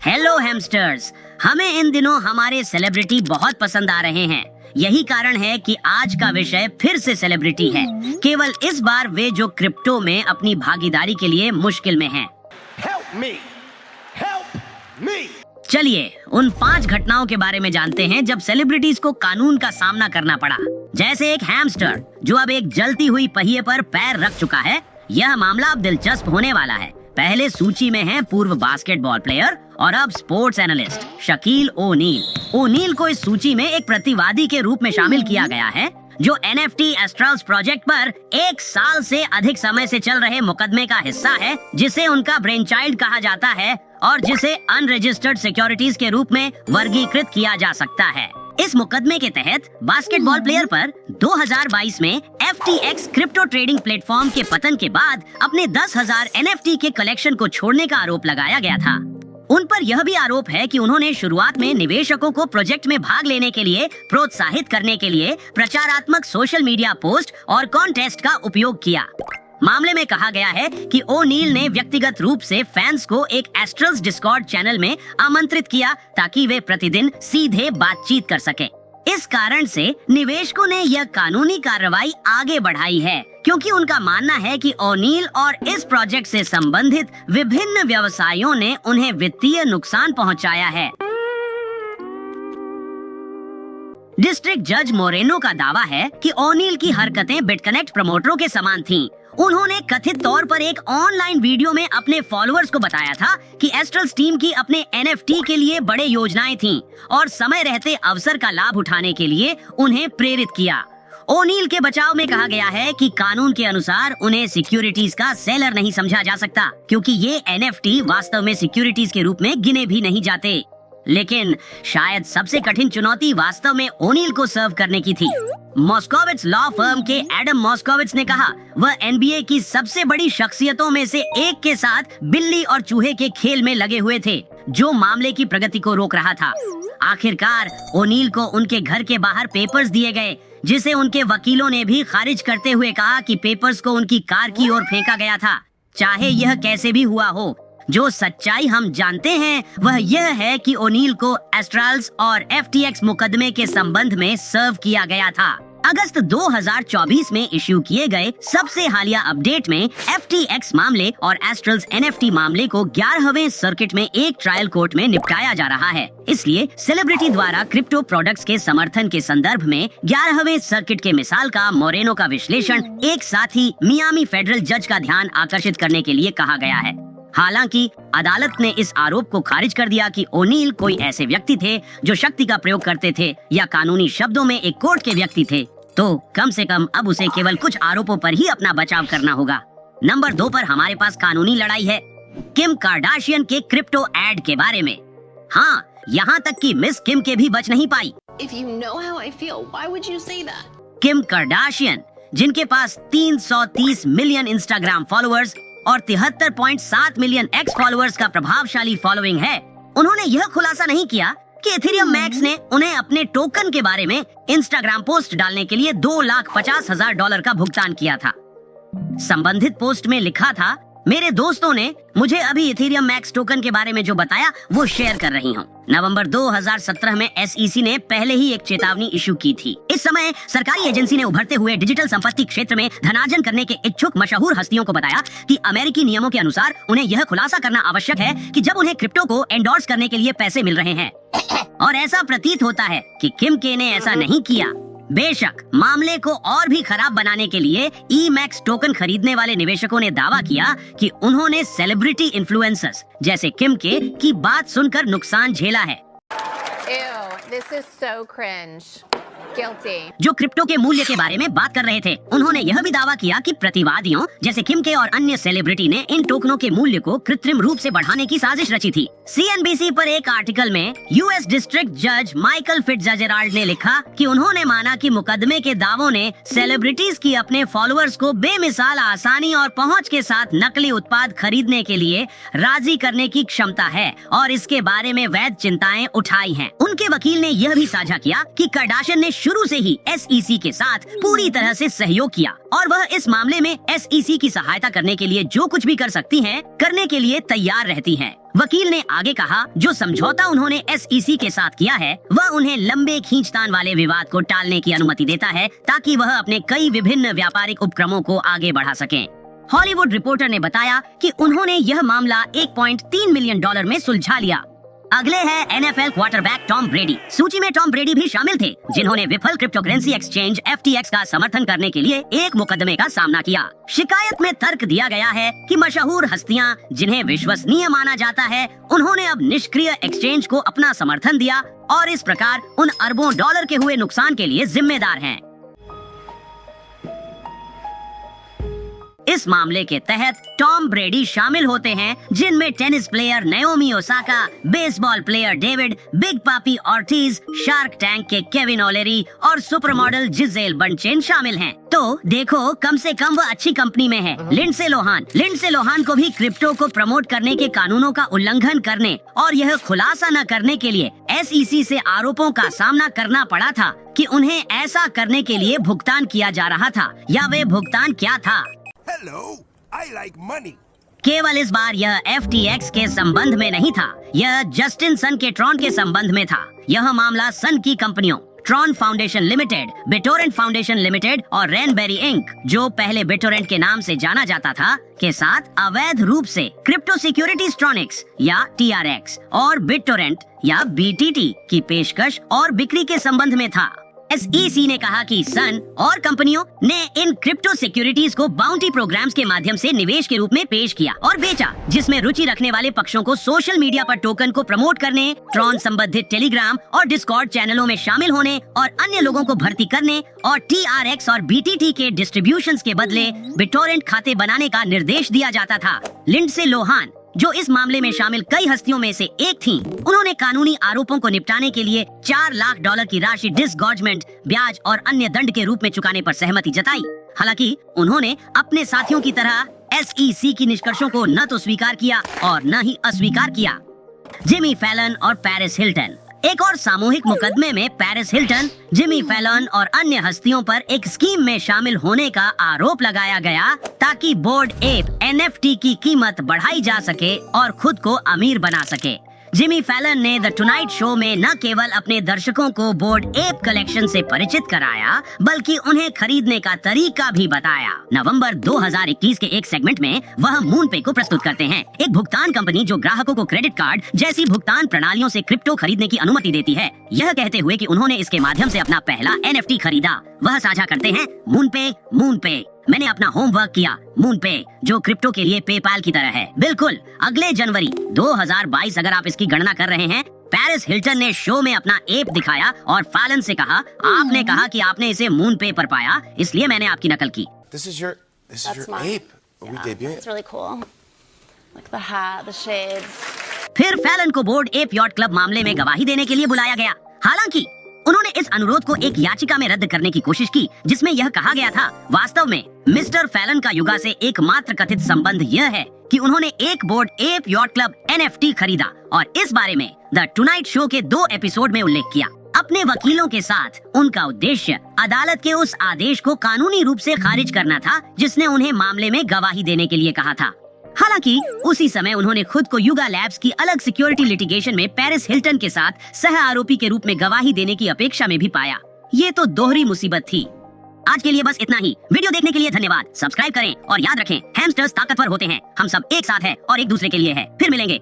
Hello hamsters, हमें इन दिनों हमारे सेलिब्रिटी बहुत पसंद आ रहे हैं। यही कारण है कि आज का विषय फिर से सेलिब्रिटी है। केवल इस बार वे जो क्रिप्टो में अपनी भागीदारी के लिए मुश्किल में हैं। Help me! Help me! चलिए उन 5 घटनाओं के बारे में जानते हैं जब सेलिब्रिटीज को कानून का सामना करना पड़ा। जैसे एक हैमस्टर जो अब एक जलती हुई पहिए पर पैर रख चुका है। यह मामला अब दिलचस्प होने वाला है। पहले सूची में हैं पूर्व बास्केटबॉल प्लेयर और अब sports analyst Shaquille O'Neal. O'Neal को इस सूची में एक प्रतिवादी के रूप में शामिल किया गया है जो NFT एस्ट्रल्स प्रोजेक्ट पर 1 साल से अधिक समय से चल रहे मुकदमे का हिस्सा है, जिसे उनका ब्रेन चाइल्ड कहा जाता है और जिसे अनरजिस्टर्ड सिक्योरिटीज के रूप में वर्गीकृत किया जा सकता है। इस मुकदमे के तहत बास्केटबॉल प्लेयर पर 2022 में FTX क्रिप्टो ट्रेडिंग प्लेटफॉर्म के पतन के बाद अपने 10,000 NFT के कलेक्शन को छोड़ने का आरोप लगाया गया था। उन पर यह भी आरोप है कि उन्होंने शुरुआत में निवेशकों को प्रोजेक्ट में भाग लेने के लिए प्रोत्साहित करने के लिए प्रचारात्मक सोशल मीडिया पोस्ट और कॉन्टेस्ट का उपयोग किया। मामले में कहा गया है कि ओनील ने व्यक्तिगत रूप से फैंस को एक एस्ट्रल्स डिस्कॉर्ड चैनल में आमंत्रित किया ताकि वे प्रतिदिन सीधे बातचीत कर सकें। इस कारण से निवेशकों ने यह कानूनी कार्रवाई आगे बढ़ाई है, क्योंकि उनका मानना है कि ओनील और इस प्रोजेक्ट से संबंधित विभिन्न व्यवसायों ने उन्हें वित्तीय नुकसान पहुंचाया है। डिस्ट्रिक्ट जज मोरेनो का दावा है कि ओनील की हरकतें बिटकनेक्ट प्रमोटरों के समान थीं। उन्होंने कथित तौर पर एक ऑनलाइन वीडियो में अपने फॉलोअर्स को बताया था कि एस्ट्रल्स टीम की अपने NFT के लिए बड़े योजनाएं थीं और समय रहते अवसर का लाभ उठाने के लिए उन्हें प्रेरित किया। ओनील के बचाव में कहा गया है कि कानून के अनुसार उन्हें सिक्योरिटीज का सेलर नहीं समझा जा सकता, क्योंकि ये NFT वास्तव में सिक्योरिटीज के रूप में गिने भी नहीं जाते। लेकिन शायद सबसे कठिन चुनौती वास्तव में ओनील को सर्व करने की थी। मॉस्कोविट्ज लॉ फर्म के एडम मॉस्कोविट्ज ने कहा वह NBA की सबसे बड़ी शख्सियतों में से एक के साथ बिल्ली और चूहे के खेल में लगे हुए थे, जो मामले की प्रगति को रोक रहा था। आखिरकार ओनील को उनके घर के बाहर पेपर्स दिए गए, जिसे उनके वकीलों ने भी खारिज करते हुए कहा कि पेपर्स को उनकी कार की ओर फेंका गया था। चाहे यह कैसे भी हुआ हो, जो सच्चाई हम जानते हैं वह यह है कि ओनील को एस्ट्रल्स और FTX मुकदमे के संबंध में सर्व किया गया था। अगस्त 2024 में इश्यू किए गए सबसे हालिया अपडेट में FTX मामले और एस्ट्रल्स NFT मामले को 11वें सर्किट में एक ट्रायल कोर्ट में निपटाया जा रहा है। इसलिए सेलिब्रिटी द्वारा क्रिप्टो प्रोडक्ट्स के समर्थन के संदर्भ में 11वें सर्किट के मिसाल का मोरेनो का विश्लेषण एक साथ ही मियामी फेडरल जज का ध्यान आकर्षित करने के लिए कहा गया है। हालांकि अदालत ने इस आरोप को खारिज कर दिया कि ओनील कोई ऐसे व्यक्ति थे जो शक्ति का प्रयोग करते थे या कानूनी शब्दों में एक कोर्ट के व्यक्ति थे। तो कम से कम अब उसे केवल कुछ आरोपों पर ही अपना बचाव करना होगा। नंबर 2 पर हमारे पास कानूनी लड़ाई है किम कार्दाशियन के क्रिप्टो एड के बारे में। हाँ, यहाँ तक कि मिस किम के भी बच नहीं पाई। If you know how I feel, why would you say that? Kim Kardashian, जिनके पास 330 मिलियन इंस्टाग्राम फॉलोअर्स और 73.7 मिलियन X फॉलोअर्स का प्रभावशाली फॉलोइंग है, उन्होंने यह खुलासा नहीं किया कि इथेरियम मैक्स ने उन्हें अपने टोकन के बारे में इंस्टाग्राम पोस्ट डालने के लिए $250,000 का भुगतान किया था। संबंधित पोस्ट में लिखा था, मेरे दोस्तों ने मुझे अभी इथेरियम मैक्स टोकन के बारे में जो बताया वो शेयर कर रही हूँ। नवंबर 2017 में SEC ने पहले ही एक चेतावनी इशू की थी। इस समय सरकारी एजेंसी ने उभरते हुए डिजिटल संपत्ति क्षेत्र में धनार्जन करने के इच्छुक मशहूर हस्तियों को बताया कि अमेरिकी नियमों के अनुसार उन्हें यह खुलासा करना आवश्यक है कि जब उन्हें क्रिप्टो को एंडोर्स करने के लिए पैसे मिल रहे हैं। और ऐसा प्रतीत होता है कि किम के ने ऐसा नहीं किया। बेशक मामले को और भी खराब बनाने के लिए EMAX टोकन खरीदने वाले निवेशकों ने दावा किया कि उन्होंने सेलिब्रिटी इन्फ्लुएंसर्स जैसे किम के की बात सुनकर नुकसान झेला है। Ew, this is so cringe. Guilty. जो क्रिप्टो के मूल्य के बारे में बात कर रहे थे, उन्होंने यह भी दावा किया कि प्रतिवादियों जैसे किम के और अन्य सेलिब्रिटी ने इन टोकनों के मूल्य को कृत्रिम रूप से बढ़ाने की साजिश रची थी। CNBC पर एक आर्टिकल में US डिस्ट्रिक्ट जज माइकल फिट्जजेराल्ड ने लिखा कि उन्होंने माना कि मुकदमे के दावों ने सेलिब्रिटीज की अपने फॉलोअर्स को बेमिसाल आसानी और पहुंच के साथ नकली उत्पाद खरीदने के लिए राजी करने की क्षमता है और इसके बारे में वैध चिंताएं उठाई हैं। उनके वकील ने यह भी साझा किया कि कार्दाशियन ने शुरू से ही SEC के साथ पूरी तरह से सहयोग किया और वह इस मामले में SEC की सहायता करने के लिए जो कुछ भी कर सकती हैं, करने के लिए तैयार रहती हैं। वकील ने आगे कहा, जो समझौता उन्होंने SEC के साथ किया है वह उन्हें लंबे खींचतान वाले विवाद को टालने की अनुमति देता है ताकि वह अपने कई विभिन्न व्यापारिक उपक्रमों को आगे बढ़ा सकें। हॉलीवुड रिपोर्टर ने बताया कि उन्होंने यह मामला $1.3 मिलियन में सुलझा लिया। अगले है NFL क्वार्टरबैक टॉम ब्रेडी। सूची में टॉम ब्रेडी भी शामिल थे, जिन्होंने विफल क्रिप्टोकरेंसी एक्सचेंज FTX का समर्थन करने के लिए एक मुकदमे का सामना किया। शिकायत में तर्क दिया गया है कि मशहूर हस्तियां जिन्हें विश्वसनीय माना जाता है, उन्होंने अब निष्क्रिय एक्सचेंज को अपना समर्थन दिया और इस प्रकार उन अरबों डॉलर के हुए नुकसान के लिए जिम्मेदार हैं। इस मामले के तहत टॉम ब्रेडी शामिल होते हैं, जिनमें tennis player Naomi Osaka, baseball player David big पापी ऑर्टिज, शार्क टैंक के केविन ओलेरी और सुपरमॉडल जिजेल बंचेन शामिल हैं। तो देखो, कम से कम वह अच्छी कंपनी में है। लिंडसे लोहान को भी क्रिप्टो को प्रमोट करने के कानूनों का उल्लंघन करने और यह खुलासा न करने के लिए SEC से आरोपों का सामना करना पड़ा था कि उन्हें ऐसा करने के लिए भुगतान किया जा रहा था, या वे भुगतान क्या था। Hello, I like money. केवल इस बार यह FTX के संबंध में नहीं था, यह जस्टिन सन के ट्रॉन के संबंध में था। यह मामला सन की कंपनियों Tron foundation limited, BitTorrent foundation limited और रेनबेरी इंक, जो पहले बिटोरेंट के नाम से जाना जाता था, के साथ अवैध रूप से क्रिप्टो सिक्योरिटीज ट्रॉनिक्स या TRX और बिटोरेंट या BTT की पेशकश और बिक्री के संबंध में था। SEC ने कहा कि सन और कंपनियों ने इन क्रिप्टो सिक्योरिटीज को बाउंटी प्रोग्राम्स के माध्यम से निवेश के रूप में पेश किया और बेचा, जिसमें रुचि रखने वाले पक्षों को सोशल मीडिया पर टोकन को प्रमोट करने, ट्रॉन संबंधित टेलीग्राम और डिस्कॉर्ड चैनलों में शामिल होने और अन्य लोगों को भर्ती करने और TRX और BTT के डिस्ट्रीब्यूशंस के बदले बिटोरेंट खाते बनाने का निर्देश दिया जाता था। लिंडसे लोहान, जो इस मामले में शामिल कई हस्तियों में से एक थीं, उन्होंने कानूनी आरोपों को निपटाने के लिए $4 लाख की राशि डिसगॉर्जमेंट, ब्याज और अन्य दंड के रूप में चुकाने पर सहमति जताई। हालांकि उन्होंने अपने साथियों की तरह SEC की निष्कर्षों को न तो स्वीकार किया और न ही अस्वीकार किया। जिमी फैलन और पेरिस हिल्टन। एक और सामूहिक मुकदमे में पेरिस हिल्टन, जिमी फैलन और अन्य हस्तियों पर एक स्कीम में शामिल होने का आरोप लगाया गया ताकि बोर्ड एप NFT की कीमत बढ़ाई जा सके और खुद को अमीर बना सके। जिमी फैलन ने द टुनाइट शो में न केवल अपने दर्शकों को बोर्ड एप कलेक्शन से परिचित कराया, बल्कि उन्हें खरीदने का तरीका भी बताया। नवंबर 2021 के एक सेगमेंट में वह मूनपे को प्रस्तुत करते हैं, एक भुगतान कंपनी जो ग्राहकों को क्रेडिट कार्ड जैसी भुगतान प्रणालियों से क्रिप्टो खरीदने की अनुमति देती है, यह कहते हुए कि उन्होंने इसके माध्यम से अपना पहला NFT खरीदा। वह साझा करते हैं, मूनपे, मैंने अपना होमवर्क किया। मूनपे, जो क्रिप्टो के लिए पेपाल की तरह है। बिल्कुल, अगले जनवरी 2022 अगर आप इसकी गणना कर रहे हैं, पेरिस हिल्टन ने शो में अपना एप दिखाया और फैलन से कहा, आपने कहा कि आपने इसे मूनपे पर पाया, इसलिए मैंने आपकी नकल की। This is your ape. Are we debuting it? It's really cool. Like the hat, the shades. फिर फैलन को बोर्ड एप यॉट क्लब मामले में गवाही देने के लिए बुलाया गया। हालांकि उन्होंने इस अनुरोध को एक याचिका में रद्द करने की कोशिश की, जिसमें यह कहा गया था, वास्तव में मिस्टर फैलन का युगा से एकमात्र कथित संबंध यह है कि उन्होंने एक board app yacht club NFT खरीदा और इस बारे में द टुनाइट शो के 2 एपिसोड में उल्लेख किया। अपने वकीलों के साथ उनका उद्देश्य अदालत के उस आदेश को कानूनी रूप से खारिज करना था, जिसने उन्हें मामले में गवाही देने के लिए कहा था। हालांकि उसी समय उन्होंने खुद को युगा लैब्स की अलग सिक्योरिटी लिटिगेशन में पेरिस हिल्टन के साथ सह आरोपी के रूप में गवाही देने की अपेक्षा में भी पाया। ये तो दोहरी मुसीबत थी। आज के लिए बस इतना ही। वीडियो देखने के लिए धन्यवाद। सब्सक्राइब करें और याद रखें, हैमस्टर्स ताकतवर होते हैं। हम सब एक साथ हैं और एक दूसरे के लिए है। फिर मिलेंगे।